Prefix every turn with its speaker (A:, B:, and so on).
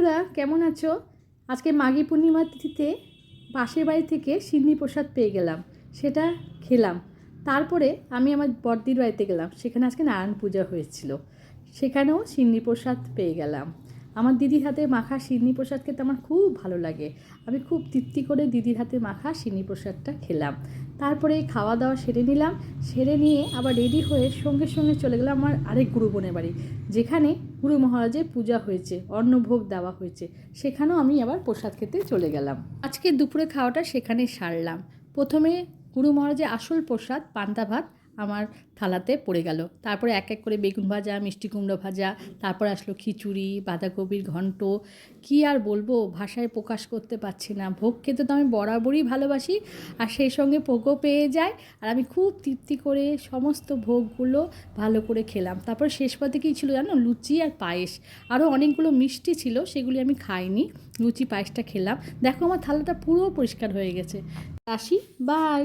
A: বন্ধুরা কেমন আছো? আজকে মাঘী পূর্ণিমা তিথিতে পাশের বাড়ি থেকে সিন্নি প্রসাদ পেয়ে গেলাম, সেটা খেলাম। তারপরে আমি আমার বড়দির বাড়িতে গেলাম, সেখানে আজকে নারায়ণ পূজা হয়েছিল, সেখানেও সিন্নি প্রসাদ পেয়ে গেলাম। আমার দিদির হাতে মাখা সিন্নি প্রসাদ খেতে আমার খুব ভালো লাগে। আমি খুব তৃপ্তি করে দিদির হাতে মাখা সিন্নি প্রসাদটা খেলাম। তারপরে খাওয়া দাওয়া সেরে নিলাম, সেরে নিয়ে আবার রেডি হয়ে সঙ্গে সঙ্গে চলে গেলাম আমার আরেক গুরু বোনের বাড়ি, যেখানে গুরু মহারাজের পূজা হয়েছে, অন্নভোগ দেওয়া হয়েছে। সেখানেও আমি আবার প্রসাদ খেতে চলে গেলাম। আজকে দুপুরে খাওয়াটা সেখানে সারলাম। প্রথমে গুরু মহারাজের আসল প্রসাদ পান্তা ভাত আমার থালাতে পড়ে গেল। তারপরে এক এক করে বেগুন ভাজা, মিষ্টি কুমড়ো ভাজা, তারপরে আসলো খিচুড়ি, বাঁধাকপির ঘন্ট। কী আর বলবো, ভাষায় প্রকাশ করতে পারছি না। ভোগ খেতে তো আমি বরাবরই ভালোবাসি, আর সেই সঙ্গে ভোগও পেয়ে যায়। আর আমি খুব তৃপ্তি করে সমস্ত ভোগগুলো ভালো করে খেলাম। তারপর শেষ পাতে কী ছিল জানো? লুচি আর পায়েস। আরও অনেকগুলো মিষ্টি ছিল, সেগুলি আমি খাইনি। লুচি পায়েসটা খেলাম। দেখো আমার থালাটা পুরো পরিষ্কার হয়ে গেছে। আসি, বাই।